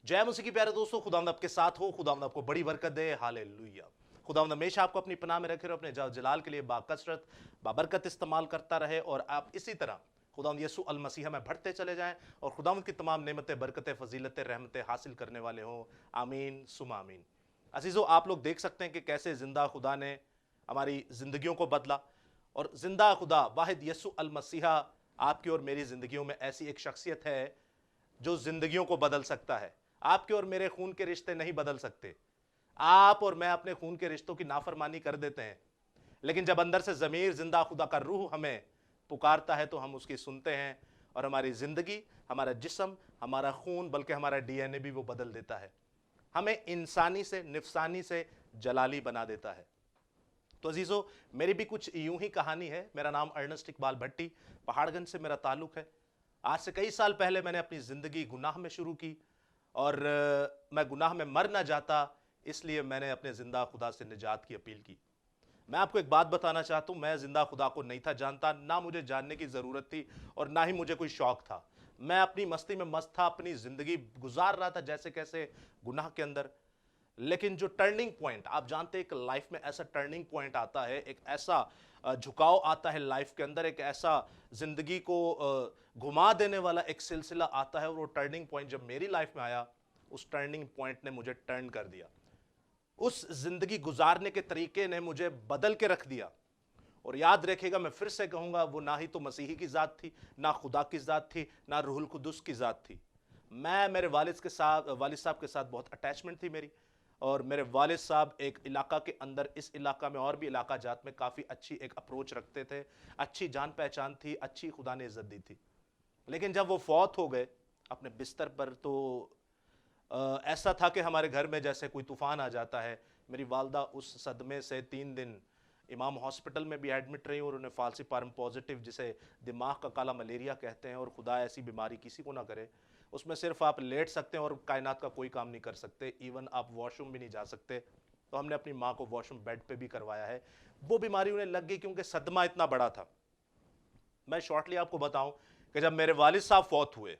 जय मसीह की प्यारे दोस्तों, खुदावंद आपके साथ हो। खुदावंद आपको बड़ी बरकत दे। हालेलुया। खुदावंद हमेशा आपको अपनी पनाह में रखे और अपने जलाल के लिए बाकसरत बाबरकत इस्तेमाल करता रहे, और आप इसी तरह खुदावंद यीशु अल मसीह में बढ़ते चले जाएं और खुदावंद की तमाम नेमतें, बरकतें, फजीलतें, रहमतें हासिल करने वाले हों। आमीन सुमा आमीन। अजीजों, आप लोग देख सकते हैं कि कैसे जिंदा खुदा ने हमारी जिंदगियों को बदला, और जिंदा खुदा वाहिद यीशु अल मसीहा आपकी और मेरी जिंदगियों में ऐसी एक शख्सियत है जो जिंदगियों को बदल सकता है। आपके और मेरे खून के रिश्ते नहीं बदल सकते। आप और मैं अपने खून के रिश्तों की नाफरमानी कर देते हैं, लेकिन जब अंदर से जमीर जिंदा खुदा का रूह हमें पुकारता है तो हम उसकी सुनते हैं, और हमारी जिंदगी, हमारा जिस्म, हमारा खून, बल्कि हमारा डीएनए भी वो बदल देता है। हमें इंसानी से, निफसानी से जलाली बना देता है। तो अजीजों, मेरी भी कुछ यूं ही कहानी है। मेरा नाम अर्नस्ट इकबाल भट्टी, पहाड़गंज से मेरा ताल्लुक है। आज से कई साल पहले मैंने अपनी जिंदगी गुनाह में शुरू की, और मैं गुनाह में मर ना जाता, इसलिए मैंने अपने जिंदा खुदा से निजात की अपील की। मैं आपको एक बात बताना चाहता हूं, मैं जिंदा खुदा को नहीं था जानता, ना मुझे जानने की जरूरत थी, और ना ही मुझे कोई शौक था। मैं अपनी मस्ती में मस्त था, अपनी जिंदगी गुजार रहा था जैसे कैसे गुनाह के अंदर। लेकिन जो टर्निंग पॉइंट, आप जानते हैं, एक लाइफ में ऐसा टर्निंग पॉइंट आता है, एक ऐसा झुकाव आता है लाइफ के अंदर, एक ऐसा जिंदगी को घुमा देने वाला एक सिलसिला आता है, और वो टर्निंग पॉइंट जब मेरी लाइफ में आया, उस टर्निंग पॉइंट ने मुझे टर्न कर दिया। उस जिंदगी गुजारने के तरीके ने मुझे बदल के रख दिया। और याद रखिएगा, मैं फिर से कहूंगा, वो ना ही तो मसीही की जात थी, ना खुदा की जात थी, ना रूहुल कुदुस की जात थी। मैं मेरे वालिद साहब के साथ बहुत अटैचमेंट थी मेरी, और मेरे वालिद साहब एक इलाका के अंदर, इस इलाका में और भी इलाका जात में काफ़ी अच्छी एक अप्रोच रखते थे, अच्छी जान पहचान थी, अच्छी खुदा ने इज्जत दी थी। लेकिन जब वो फौत हो गए अपने बिस्तर पर, तो ऐसा था कि हमारे घर में जैसे कोई तूफान आ जाता है। मेरी वालदा उस सदमे से 3 दिन इमाम हॉस्पिटल में भी एडमिट रही, और उन्हें फाल्सीपारम पॉजिटिव, जिसे दिमाग का काला मलेरिया कहते हैं, और खुदा ऐसी बीमारी किसी को ना करे। उसमें सिर्फ आप लेट सकते हैं और कायनात का कोई काम नहीं कर सकते, इवन आप वॉशरूम भी नहीं जा सकते। तो हमने अपनी माँ को वॉशरूम बेड पे भी करवाया है। वो बीमारी उन्हें लग गई क्योंकि सदमा इतना बड़ा था। मैं शॉर्टली आपको बताऊं कि जब मेरे वालिद साहब फौत हुए,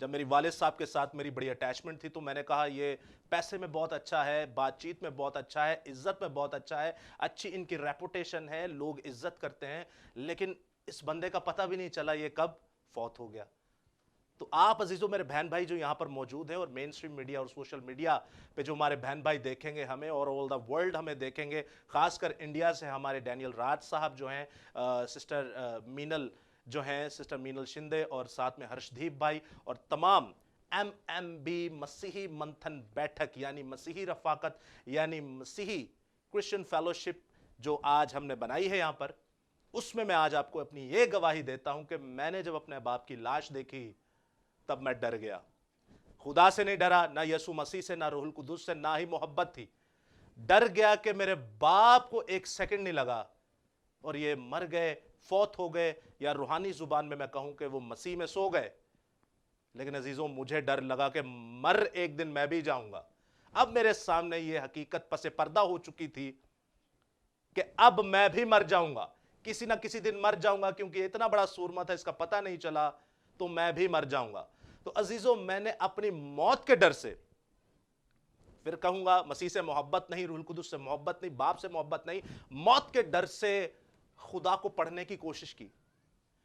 जब मेरी वालिद साहब के साथ मेरी बड़ी अटैचमेंट थी, तो मैंने कहा ये पैसे में बहुत अच्छा है, बातचीत में बहुत अच्छा है, इज्जत में बहुत अच्छा है, अच्छी इनकी रेपुटेशन है, लोग इज्जत करते हैं, लेकिन इस बंदे का पता भी नहीं चला ये कब फौत हो गया। तो आप अजीजों, मेरे बहन भाई जो यहाँ पर मौजूद हैं, और मेन स्ट्रीम मीडिया और सोशल मीडिया पे जो हमारे बहन भाई देखेंगे हमें, और ऑल द वर्ल्ड हमें देखेंगे, खासकर इंडिया से हमारे डैनियल राज साहब जो हैं, सिस्टर मीनल जो हैं, सिस्टर मीनल शिंदे, और साथ में हर्षदीप भाई, और तमाम MMB मसीही मंथन बैठक, यानी मसीही रफाकत, यानी मसीही क्रिश्चियन फेलोशिप जो आज हमने बनाई है यहाँ पर, उसमें मैं आज आपको अपनी ये गवाही देता हूं कि मैंने जब अपने बाप की लाश देखी, तब मैं डर गया। खुदा से नहीं डरा, ना यीशु मसीह से, ना रूहुल कुदुस से, ना ही मोहब्बत थी। डर गया कि मेरे बाप को एक सेकंड नहीं लगा और ये मर गए, फौत हो गए, या रूहानी जुबान में मैं कहूं कि वो मसीह में सो गए। लेकिन अजीजों, मुझे डर लगा कि मर एक दिन मैं भी जाऊंगा। अब मेरे सामने ये हकीकत पसे पर्दा हो चुकी थी कि अब मैं भी मर जाऊंगा, किसी ना किसी दिन मर जाऊंगा, क्योंकि इतना बड़ा सूरमा था, इसका पता नहीं चला, तो मैं भी मर जाऊंगा। तो अजीजों, मैंने अपनी मौत के डर से, फिर कहूंगा, मसीह से मोहब्बत नहीं, रूहुल कुदुस से मोहब्बत नहीं, बाप से मोहब्बत नहीं, मौत के डर से खुदा को पढ़ने की कोशिश की।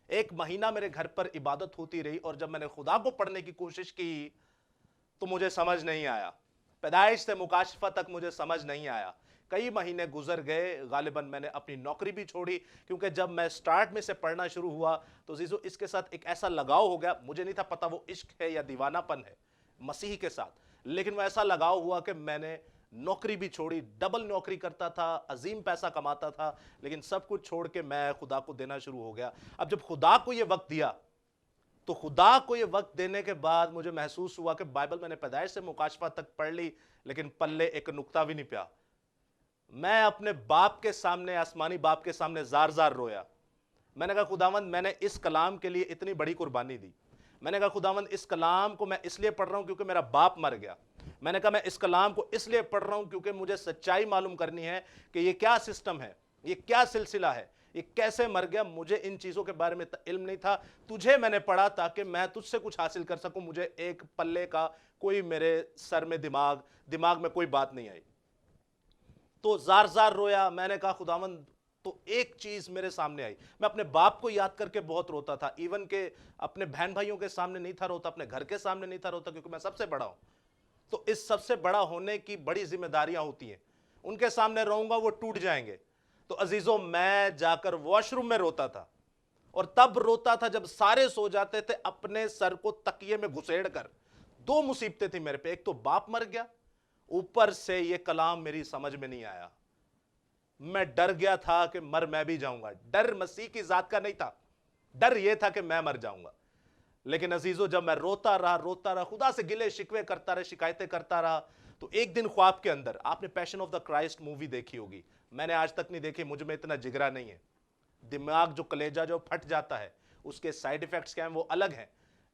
1 महीना मेरे घर पर इबादत होती रही, और जब मैंने खुदा को पढ़ने की कोशिश की तो मुझे समझ नहीं आया। पैदाइश से मुकाशफा तक मुझे समझ नहीं आया। कई महीने गुजर गए, गालिबन मैंने अपनी नौकरी भी छोड़ी, क्योंकि जब मैं स्टार्ट में से पढ़ना शुरू हुआ तो जीजो, इसके साथ एक ऐसा लगाव हो गया, मुझे नहीं था पता वो इश्क है या दीवानापन है मसीह के साथ, लेकिन वो ऐसा लगाव हुआ कि मैंने नौकरी भी छोड़ी। डबल नौकरी करता था, अजीम पैसा कमाता था, लेकिन सब कुछ छोड़ के मैं खुदा को देना शुरू हो गया। अब जब खुदा को ये वक्त दिया, तो खुदा को ये वक्त देने के बाद मुझे महसूस हुआ कि बाइबल मैंने पैदाइश से मुकाशफा तक पढ़ ली, लेकिन पल्ले एक नुक्ता भी नहीं पिया। मैं अपने बाप के सामने, आसमानी बाप के सामने जार जार रोया। मैंने कहा, खुदावंद, मैंने इस कलाम के लिए इतनी बड़ी कुर्बानी दी। मैंने कहा, खुदावंद, इस कलाम को मैं इसलिए पढ़ रहा हूं क्योंकि मेरा बाप मर गया। मैंने कहा, मैं इस कलाम को इसलिए पढ़ रहा हूं क्योंकि मुझे सच्चाई मालूम करनी है कि ये क्या सिस्टम है, ये क्या सिलसिला है, یہ کیسے مر گیا, مجھے ان چیزوں کے بارے میں علم نہیں تھا, تجھے میں نے پڑھا تاکہ میں تجھ سے کچھ حاصل کر سکوں, مجھے ایک پلے کا کوئی میرے سر میں دماغ میں کوئی بات نہیں آئی. تو زار زار رویا. میں نے کہا خداوند, تو ایک چیز میرے سامنے آئی, میں اپنے باپ کو یاد کر کے بہت روتا تھا, ایون کہ اپنے بہن بھائیوں کے سامنے نہیں تھا روتا, اپنے گھر کے سامنے نہیں تھا روتا, کیونکہ میں سب سے بڑا ہوں. تو اس سب سے بڑا ہونے کی بڑی ذمہ داریاں ہوتی ہیں, ان کے سامنے رہوں گا وہ ٹوٹ جائیں گے. تو عزیزوں, میں جا کر واش روم میں روتا تھا, اور تب روتا تھا جب سارے سو جاتے تھے, اپنے سر کو تکیے میں گھسیڑ کر. 2 مصیبتیں تھیں میرے پہ, ایک تو باپ مر گیا, اوپر سے یہ کلام میری سمجھ میں نہیں آیا. میں ڈر گیا تھا کہ میں بھی جاؤں گا. ڈر مسیح کی ذات کا نہیں تھا, ڈر یہ تھا کہ میں مر جاؤں گا. لیکن عزیزوں, جب میں روتا رہا, خدا سے گلے شکوے کرتا رہا, شکایتیں کرتا رہا, تو ایک دن خواب کے اندر, آپ نے پیشن آف دا کرائسٹ مووی دیکھی ہوگی, میں نے آج تک نہیں دیکھی, مجھ میں اتنا جگرا نہیں ہے. دماغ جو کلیجہ جو پھٹ جاتا ہے, اس کے سائیڈ ایفیکٹس کیا ہیں وہ الگ ہیں.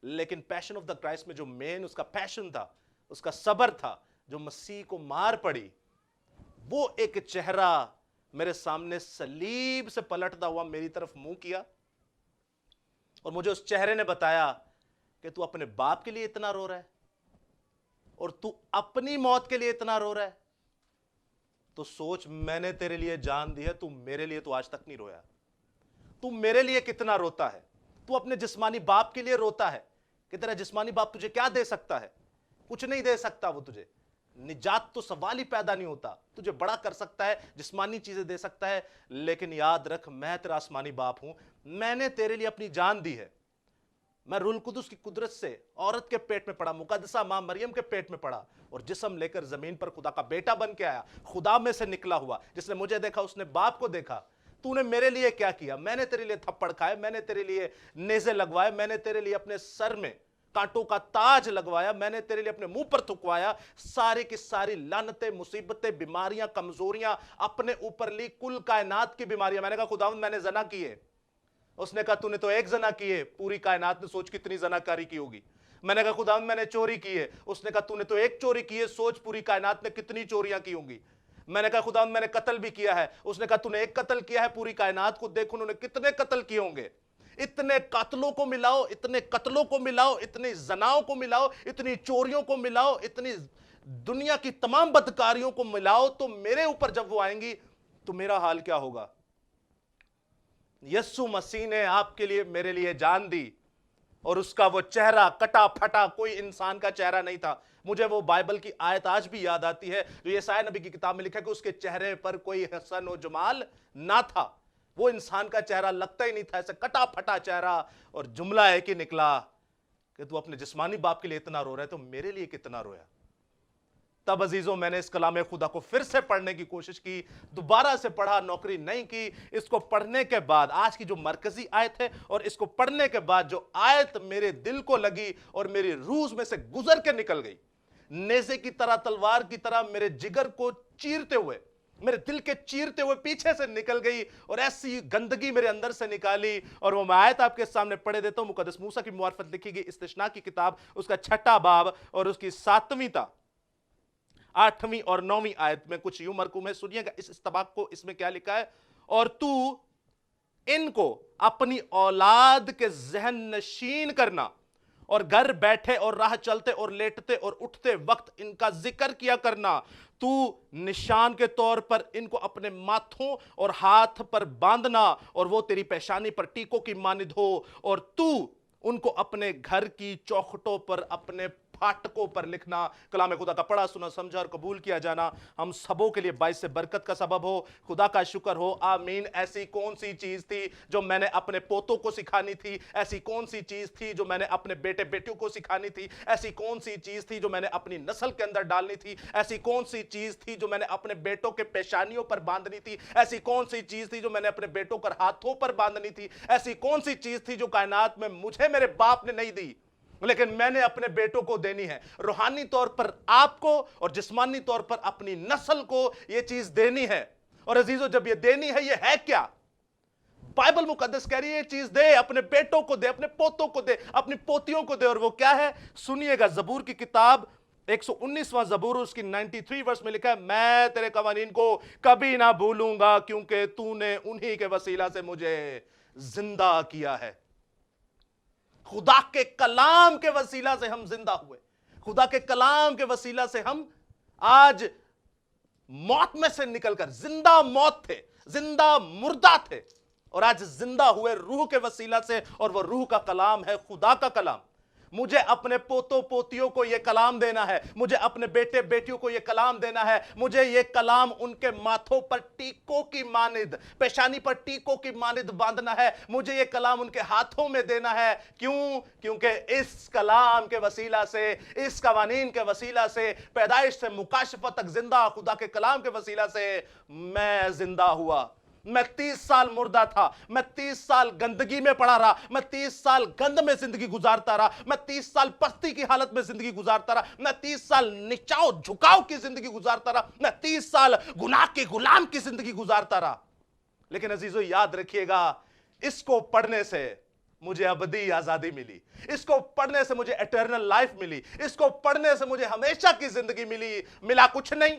لیکن پیشن آف دا کرائسٹ میں جو مین اس کا پیشن تھا, اس کا صبر تھا, جو مسیح کو مار پڑی, وہ ایک چہرہ میرے سامنے صلیب سے پلٹتا ہوا میری طرف منہ کیا, اور مجھے اس چہرے نے بتایا کہ تو اپنے باپ کے لیے اتنا رو رہا ہے, اور تو اپنی موت کے لیے اتنا رو رہا ہے, تو سوچ, میں نے تیرے لیے جان دی ہے, تو میرے لیے تو آج تک نہیں رویا. تو میرے لیے کتنا روتا ہے. تو اپنے جسمانی باپ کے لیے روتا ہے کہ تیرا جسمانی باپ تجھے کیا دے سکتا ہے, کچھ نہیں دے سکتا. وہ تجھے نجات تو سوال ہی پیدا نہیں ہوتا, تجھے بڑا کر سکتا ہے, جسمانی چیزیں دے سکتا ہے, لیکن یاد رکھ, میں تیرا آسمانی باپ ہوں, میں نے تیرے لیے اپنی جان دی ہے. میں روح القدس کی قدرت سے عورت کے پیٹ میں پڑا, مقدسہ ماں مریم کے پیٹ میں پڑا, اور جسم لے کر زمین پر خدا کا بیٹا بن کے آیا, خدا میں سے نکلا ہوا. جس نے مجھے دیکھا اس نے باپ کو دیکھا. تو نے میرے لیے کیا کیا؟ میں نے تیرے لیے تھپڑ کھائے, میں نے تیرے لیے نیزے لگوائے, میں نے تیرے لیے اپنے سر میں کانٹوں کا تاج لگوایا, میں نے تیرے لیے اپنے منہ پر تھکوایا, ساری کی ساری لعنتیں, مصیبتیں, بیماریاں, کمزوریاں اپنے اوپر لی, کل کائنات کی بیماریاں. میں نے کہا خداوند میں نے زنا کی ہے. اس نے کہا تو نے تو ایک زنا کی ہے, پوری کائنات نے سوچ کتنی زناکاری کی ہوگی. میں نے کہا خداوند میں نے چوری کی ہے. اس نے کہا تو نے تو ایک چوری کی ہے, سوچ پوری کائنات نے کتنی چوریاں کی ہوں گی. میں نے کہا خداوند میں نے قتل بھی کیا ہے. اس نے کہا تو نے ایک قتل کیا ہے, پوری کائنات کو دیکھ انہوں نے کتنے قتل کیے ہوں گے. اتنے قاتلوں کو ملاؤ, اتنے قتلوں کو ملاؤ, اتنی زناؤں کو ملاؤ, اتنی چوریوں کو ملاؤ, اتنی دنیا کی تمام بدکاریوں کو ملاؤ, تو میرے اوپر جب وہ آئیں گی تو میرا حال کیا ہوگا. یسوع مسیح نے آپ کے لیے میرے لیے جان دی, اور اس کا وہ چہرہ کٹا پھٹا کوئی انسان کا چہرہ نہیں تھا. مجھے وہ بائبل کی آیت آج بھی یاد آتی ہے جو یسایا نبی کی کتاب میں لکھا ہے کہ اس کے چہرے پر کوئی حسن و جمال نہ تھا. وہ انسان کا چہرہ لگتا ہی نہیں تھا, ایسے کٹا پھٹا چہرہ. اور جملہ ایک ہی نکلا کہ تو اپنے جسمانی باپ کے لیے اتنا رو رہا ہے, تو میرے لیے کتنا رویا. تب عزیزوں میں نے اس کلام خدا کو پھر سے پڑھنے کی کوشش کی, دوبارہ سے پڑھا, نوکری نہیں کی. اس کو پڑھنے کے بعد آج کی جو مرکزی آیت ہے, اور اس کو پڑھنے کے بعد جو آیت میرے دل کو لگی اور میری روح میں سے گزر کے نکل گئی, نیزے کی طرح, تلوار کی طرح میرے جگر کو چیرتے ہوئے, میرے دل کے چیرتے ہوئے پیچھے سے نکل گئی, اور ایسی گندگی میرے اندر سے نکالی. اور وہ میں آیت آپ کے سامنے پڑھے دیتا ہوں. مقدس موسیٰ کی معرفت لکھی گئی استثناء کی کتاب, اس کا 6واں باب اور اس کی 7ویں تا 8ویں اور 9ویں آیت میں کچھ یوں مرقوم ہے. سنیے گا اس استباق کو, اس میں کیا لکھا ہے. اور تو ان کو اپنی اولاد کے ذہن نشین کرنا, اور گھر بیٹھے اور راہ چلتے اور لیٹتے اور اٹھتے وقت ان کا ذکر کیا کرنا. تو نشان کے طور پر ان کو اپنے ماتھوں اور ہاتھ پر باندھنا, اور وہ تیری پیشانی پر ٹیکوں کی مانند ہو. اور تو ان کو اپنے گھر کی چوکھٹوں پر, اپنے پھاٹکوں پر لکھنا. کلام خدا کا پڑھا, سنا, سمجھا اور قبول کیا جانا ہم سبوں کے لیے باعث برکت کا سبب ہو. خدا کا شکر ہو, آمین. ایسی کون سی چیز تھی جو میں نے اپنے پوتوں کو سکھانی تھی؟ ایسی کون سی چیز تھی جو میں نے اپنے بیٹے بیٹیوں کو سکھانی تھی؟ ایسی کون سی چیز تھی جو میں نے اپنی نسل کے اندر ڈالنی تھی؟ ایسی کون سی چیز تھی جو میں نے اپنے بیٹوں کے پیشانیوں پر باندھنی تھی؟ ایسی کون سی چیز تھی جو میں نے اپنے بیٹوں کے ہاتھوں پر باندھنی تھی؟ ایسی کون سی چیز تھی جو کائنات میں مجھے میرے باپ نے نہیں دی, لیکن میں نے اپنے بیٹوں کو دینی ہے؟ روحانی طور پر آپ کو اور جسمانی طور پر اپنی نسل کو یہ چیز دینی ہے. اور عزیزو, جب یہ دینی ہے, یہ ہے کیا؟ بائبل مقدس کہہ رہی ہے یہ چیز دے, اپنے بیٹوں کو دے, اپنے پوتوں کو دے, اپنی پوتیوں کو دے. اور وہ کیا ہے؟ سنیے گا, زبور کی کتاب 119वां ज़बूर उसकी 93 वर्स में लिखा है, मैं तेरे कवानीन को कभी ना भूलूंगा क्योंकि तूने उन्हीं के वसीला से मुझे जिंदा किया है। खुदा के कलाम के वसीला से हम जिंदा हुए, खुदा के कलाम के वसीला से हम आज मौत में से निकलकर, जिंदा मौत थे, जिंदा मुर्दा थे, और आज जिंदा हुए रूह के वसीला से, और वो रूह का कलाम है खुदा का कलाम। मुझे अपने पोतों पोतियों को यह कलाम देना है, मुझे अपने बेटे बेटियों को यह कलाम देना है, मुझे यह कलाम उनके माथों पर टीकों की मानिद, पेशानी पर टीकों की मानिद बांधना है, मुझे यह कलाम उनके हाथों में देना है। क्यों? क्योंकि इस कलाम के वसीला से, इस कवानीन के वसीला से, पैदाइश से मुकाशफत तक जिंदा खुदा के कलाम के वसीला से मैं जिंदा हुआ। मैं 30 साल मुर्दा था, मैं 30 साल गंदगी में पड़ा रहा, मैं 30 साल गंद में जिंदगी गुजारता रहा, मैं 30 साल पस्ती की हालत में जिंदगी गुजारता रहा, मैं 30 साल निचाव झुकाव की जिंदगी गुजारता रहा, मैं 30 साल गुनाह के गुलाम की जिंदगी गुजारता रहा। लेकिन अजीजों याद रखिएगा, इसको पढ़ने से मुझे अबदी आजादी मिली, इसको पढ़ने से मुझे एटर्नल लाइफ मिली, इसको पढ़ने से मुझे हमेशा की जिंदगी मिली। मिला कुछ नहीं,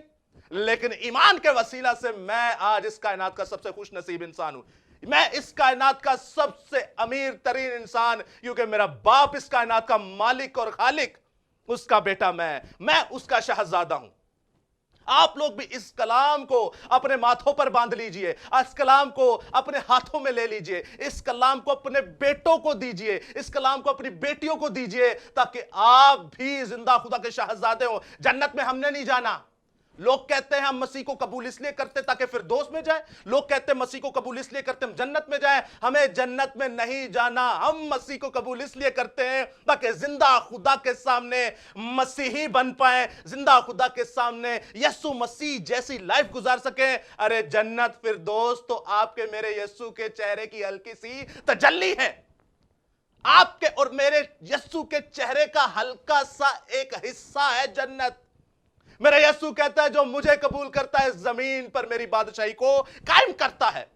लेकिन ईमान के वसीला से मैं आज इस कायनात का सबसे खुश नसीब इंसान हूं। मैं इस कायनात का सबसे अमीर तरीन इंसान, क्योंकि मेरा बाप इस कायनात का मालिक और खालिक, उसका बेटा मैं उसका शहजादा हूं। आप लोग भी इस कलाम को अपने माथों पर बांध लीजिए, इस कलाम को अपने हाथों में ले लीजिए, इस कलाम को अपने बेटों को दीजिए, इस कलाम को अपनी बेटियों को दीजिए, ताकि आप भी जिंदा खुदा के शहजादे हो। जन्नत में हमने नहीं जाना। लोग कहते हैं हम मसीह को कबूल इसलिए करते ताकि फिरदौस में जाए, लोग कहते हैं मसीह को कबूल इसलिए करते हम जन्नत में जाए। हमें जन्नत में नहीं जाना, हम मसीह को कबूल इसलिए करते हैं ताकि जिंदा खुदा के सामने मसीही बन पाए, जिंदा खुदा के सामने यीशु मसीह जैसी लाइफ गुजार सके। अरे जन्नत फिरदौस तो आपके मेरे यीशु के चेहरे की हल्की सी तजल्ली है, आपके और मेरे यीशु के चेहरे का हल्का सा एक हिस्सा है जन्नत। मेरा यीशु कहता है जो मुझे कबूल करता है जमीन पर मेरी बादशाही को कायम करता है।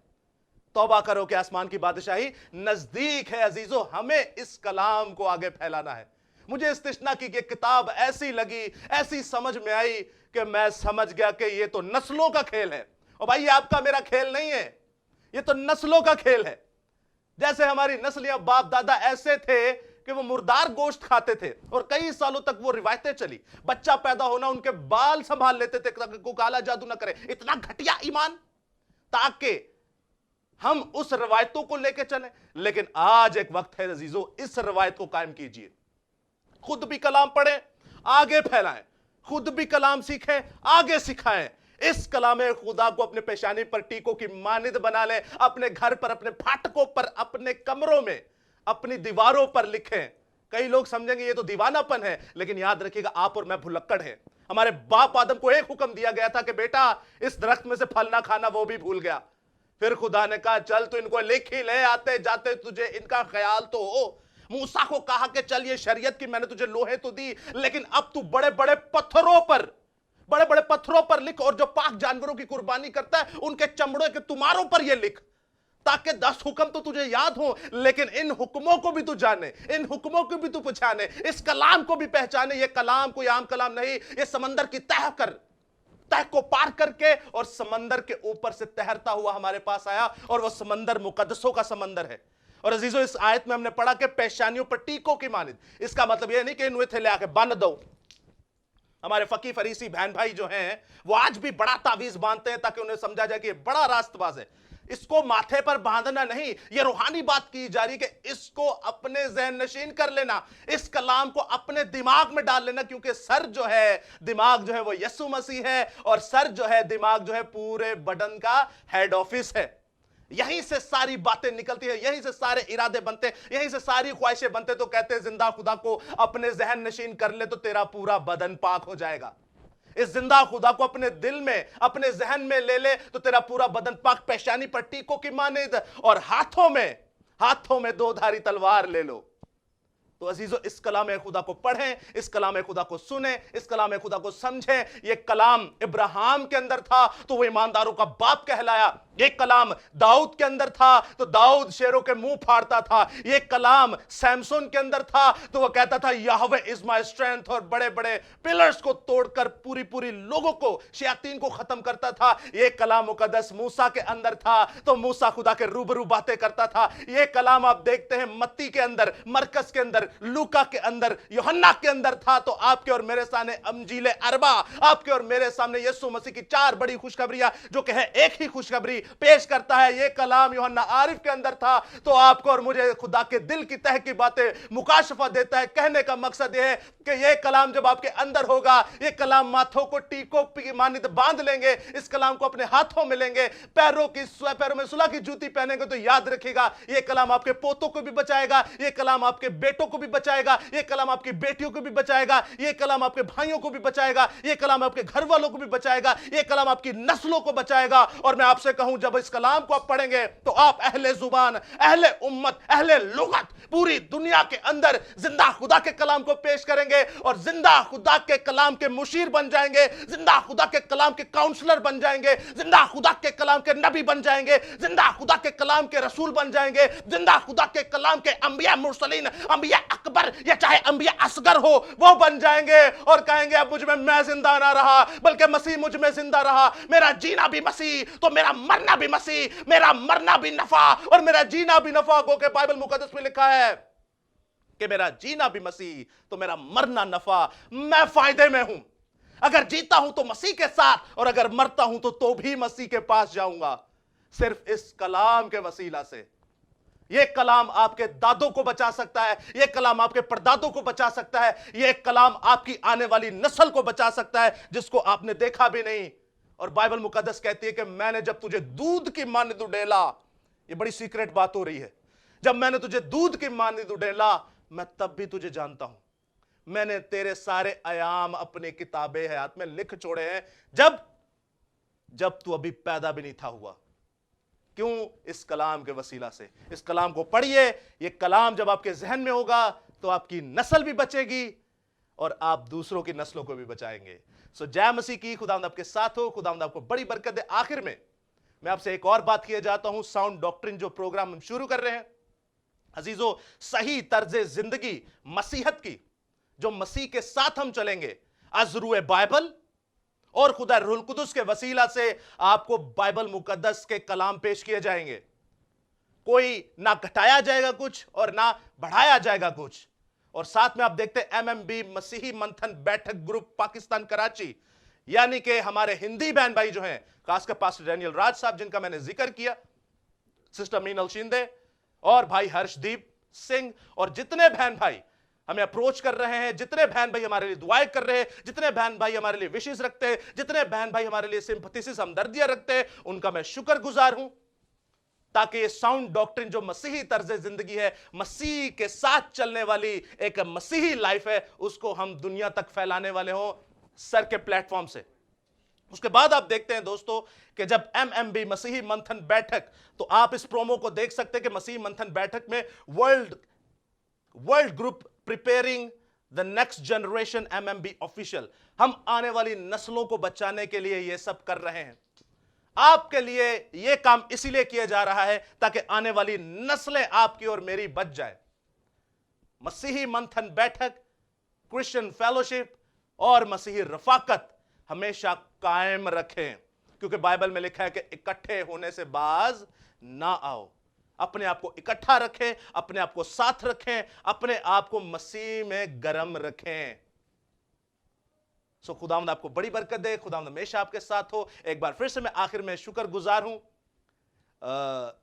तौबा करो कि आसमान की बादशाही नजदीक है। अजीजों, हमें इस कलाम को आगे फैलाना है। मुझे इस तिश्ना की किताब ऐसी लगी, ऐसी समझ में आई कि मैं समझ गया कि ये तो नस्लों का खेल है। और भाई ये आपका मेरा खेल नहीं है, ये तो नस्लों का खेल है। जैसे हमारी नस्लियां बाप दादा ऐसे थे कि वो मुर्दार गोश्त खाते थे, और कई सालों तक वो रिवायतें चली। बच्चा पैदा होना उनके बाल संभाल लेते थे ताकि कोई काला जादू ना करे। इतना घटिया ईमान, ताकि हम उस रिवायतों को लेके चले। लेकिन आज एक वक्त है अजीजों, इस रिवायत को कायम कीजिए। खुद भी कलाम पढ़ें, आगे फैलाएं, खुद भी कलाम सीखें, आगे सिखाएं। इस कलाम खुदा को अपने पेशानी पर टीकों की मानिद बना लें, अपने घर पर, अपने फाटकों पर, अपने कमरों में, अपनी दीवारों पर लिखें। कई लोग समझेंगे ये तो दीवानापन है, लेकिन याद रखिएगा आप और मैं भुलक्कड़ हैं। हमारे बाप आदम को एक हुक्म दिया गया था कि बेटा इस दरख्त में से फल ना खाना, वो भी भूल गया। फिर खुदा ने कहा चल तो इनको लिख ही ले, आते जाते तुझे इनका ख्याल तो हो। मूसा को कहा कि चल ये शरीयत की मैंने तुझे लोहे तो दी, लेकिन अब तू बड़े बड़े पत्थरों पर लिख, और जो पाक जानवरों की कुर्बानी करता है उनके चमड़ों के तुमारों पर ये लिख, ताकि 10 हुक्म तो तुझे याद हो, लेकिन इन हुक्मों को भी तू जाने, इन हुक्मों को भी तू पहचाने, इस कलाम को भी पहचाने। ये कलाम कोई आम कलाम नहीं, ये समंदर की तह को पार करके और समंदर के ऊपर से तैरता हुआ हमारे पास आया, और वो समंदर मुकद्दसों का समंदर है। और अजीजों, इस आयत में हमने पढ़ा कि पेशानियों पर टीकों की मानिद। इसका मतलब यह नहीं कि इन्हें थे ले आके बांध दो। हमारे फकी फरीसी बहन भाई जो हैं वो आज भी बड़ा तावीज बांधते हैं ताकि उन्हें समझा जाए कि ये बड़ा रास्तबाज है। इसको माथे पर बांधना नहीं, ये रूहानी बात की जा रही कि इसको अपने ज़हन नशीन कर लेना, इस कलाम को अपने दिमाग में डाल लेना, क्योंकि सर जो है, दिमाग जो है वो यीशु मसीह है, और सर जो है, दिमाग जो है, पूरे बदन का हेड ऑफिस है। यहीं से सारी बातें निकलती है, यहीं से सारे इरादे बनते, यहीं से सारी ख्वाहिशें बनते। तो कहते हैं जिंदा खुदा को अपने ज़हन नशीन कर ले तो तेरा पूरा बदन पाक हो जाएगा। इस जिंदा खुदा को अपने दिल में, अपने जहन में ले ले तो तेरा पूरा बदन पाक। पेशानी पर टीकों की मानिद, और हाथों में 2 धारी तलवार ले लो। तो अजीजों, इस कलाम खुदा को पढ़ें, इस कलाम खुदा को सुने, इस कलाम खुदा को समझें। यह कलाम इब्राहिम के अंदर था तो वह ईमानदारों का बाप कहलाया। ये कलाम दाऊद के अंदर था तो दाऊद शेरों के मुंह फाड़ता था। ये कलाम सैमसन के अंदर था तो वह कहता था याहवे इज माय स्ट्रेंथ, और बड़े बड़े पिलर्स को तोड़कर पूरी पूरी लोगों को, शयातीन को खत्म करता था। ये कलाम मुकद्दस मूसा के अंदर था तो मूसा खुदा के रूबरू बातें करता था। ये कलाम आप देखते हैं मत्ती के अंदर, मरकस के अंदर, लूका के अंदर, यूहन्ना के अंदर था। तो आपके और मेरे सामने अंजील अरबा, आपके और मेरे सामने यीशु मसीह की 4 बड़ी खुशखबरियां जो कि है एक ही खुशखबरी पेश करता है। ये कलाम यूहन्ना आरिफ के अंदर था तो आपको और मुझे खुदा के दिल की तह की बातें मुकाशफा देता है। कहने का मकसद यह है कि ये कलाम जब आपके अंदर होगा, ये कलाम माथों को टीकों की मानित बांध लेंगे, इस कलाम को अपने हाथों में लेंगे, पैरों में सुलह की जूती पहनेंगे, तो याद रखिएगा ये कलाम आपके पोतों को भी बचाएगा, ये कलाम आपके बेटों को भी बचाएगा, ये कलाम आपकी बेटियों को भी बचाएगा, ये कलाम आपके भाइयों को भी बचाएगा, ये कलाम आपके घर वालों को भी बचाएगा, ये कलाम आपकी नस्लों को बचाएगा। और मैं आपसे कहूं जब इस कलाम को आप पढ़ेंगे तो आप अहले जुबान, अहले उम्मत, अहले लुगत पूरी दुनिया के अंदर जिंदा खुदा के कलाम को पेश करेंगे और जिंदा खुदा के कलाम के मुशीर बन जाएंगे, जिंदा खुदा के कलाम के काउंसलर बन जाएंगे, जिंदा खुदा के कलाम के नबी बन जाएंगे, जिंदा खुदा के कलाम के रसूल बन जाएंगे, जिंदा खुदा के कलाम के अंबिया मुरसलीन, अंबिया अकबर या चाहे अंबिया असगर हो वो बन जाएंगे और कहेंगे अब मुझ में मैं जिंदा ना रहा बल्कि मसीह मुझ में जिंदा रहा। मेरा जीना भी मसीह तो मेरा मरना भी मसीह, मेरा मरना भी नफा और मेरा जीना भी नफा। क्योंकि बाइबल मुकद्दस में लिखा है कि मेरा जीना भी मसीह तो मेरा मरना नफा, मैं फायदे में हूं। अगर जीता हूं तो मसीह के साथ और अगर मरता हूं तो भी मसीह के पास जाऊंगा, सिर्फ इस कलाम के वसीला से। यह कलाम आपके दादों को बचा सकता है, यह कलाम आपके परदादों को बचा सकता है, यह कलाम आपकी आने वाली नस्ल को बचा सकता है जिसको आपने देखा भी नहीं। और बाइबल मुकद्दस कहती है कि मैंने जब तुझे दूध की मानिद उडेला, यह बड़ी सीक्रेट बात हो रही है, जब मैंने तुझे दूध की मानिद उडेला मैं तब भी तुझे जानता हूं, मैंने तेरे सारे आयाम अपनी किताबे हयात में लिख छोड़े हैं जब तू अभी पैदा भी नहीं था हुआ। क्यों? इस कलाम के वसीला से। इस कलाम को पढ़िए, यह कलाम जब आपके जहन में होगा तो आपकी नस्ल भी बचेगी और आप दूसरों की नस्लों को भी बचाएंगे। सो जय मसीह की, खुदावंद आपके साथ हो, खुदावंद आपको बड़ी बरकत दे। आखिर में मैं आपसे एक और बात किए जाता हूं, साउंड डॉक्ट्रिन जो प्रोग्राम हम शुरू कर रहे हैं अजीजों, सही तर्ज जिंदगी मसीहत की, जो मसीह के साथ हम चलेंगे अज़रूए बाइबल और खुदा रूहुल कुदुस के वसीला से आपको बाइबल मुकद्दस के कलाम पेश किए जाएंगे। कोई ना घटाया जाएगा कुछ और ना बढ़ाया जाएगा कुछ। और साथ में आप देखते हैं MMB मसीही मंथन बैठक ग्रुप पाकिस्तान कराची, यानी कि हमारे हिंदी बहन भाई जो हैं, खासकर पास्टर डैनियल राज साहब जिनका मैंने जिक्र किया, सिस्टर मीनल शिंदे और भाई हर्षदीप सिंह, और जितने बहन भाई हमें अप्रोच कर रहे हैं, जितने बहन भाई हमारे लिए दुआएं कर रहे हैं, जितने बहन भाई हमारे लिए विशेष रखते हैं, जितने बहन भाई हमारे लिए सिंपैथी से हमदर्दियां रखते हैं, उनका मैं शुक्रगुजार हूं। ताकि ये साउंड डॉक्ट्रिन जो मसीही तर्ज जिंदगी है, मसीह के साथ चलने वाली एक मसीही लाइफ है, उसको हम दुनिया तक फैलाने वाले हो सर के प्लेटफॉर्म से। उसके बाद आप देखते हैं दोस्तों कि जब MMB मसीही मंथन बैठक, तो आप इस प्रोमो को देख सकते हैं कि मसीही मंथन बैठक में world group preparing the next generation MMB official, हम आने वाली नस्लों को बचाने के लिए यह सब कर रहे हैं। आपके लिए यह काम इसीलिए किया जा रहा है ताकि आने वाली नस्लें आपकी और मेरी बच जाए। मसीही मंथन बैठक, क्रिश्चियन फेलोशिप और मसीही रफाकत हमेशा कायम रखें, क्योंकि बाइबल में लिखा है कि इकट्ठे होने से बाज ना आओ। अपने आप को इकट्ठा रखें, अपने आप को साथ रखें, अपने आप को मसीह में गर्म रखें। सो खुदावंद आपको बड़ी बरकत दे, खुदावंद हमेशा आपके साथ हो। एक बार फिर से मैं आखिर में शुक्रगुजार हूं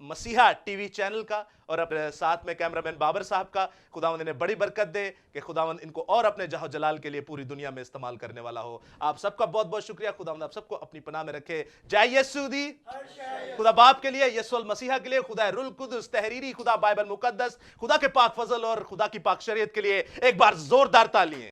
मसीहा टीवी चैनल का और अपने साथ में कैमरामैन बाबर साहब का। खुदावंद इन्हें बड़ी बरकत दे कि खुदावंद इनको और अपने जहो जलाल के लिए पूरी दुनिया में इस्तेमाल करने वाला हो। आप सबका बहुत बहुत शुक्रिया। खुदावंद आप सबको अपनी पनाह में रखे। जय यीशु दी। खुदा बाप के लिए, यीशु मसीहा के लिए, खुदा रूहुल कुदुस, तहरीरी खुदा, बाइबल मुकद्दस, खुदा के पाक फजल और खुदा की पाक शरीयत के लिए एक बार जोरदार तालियां।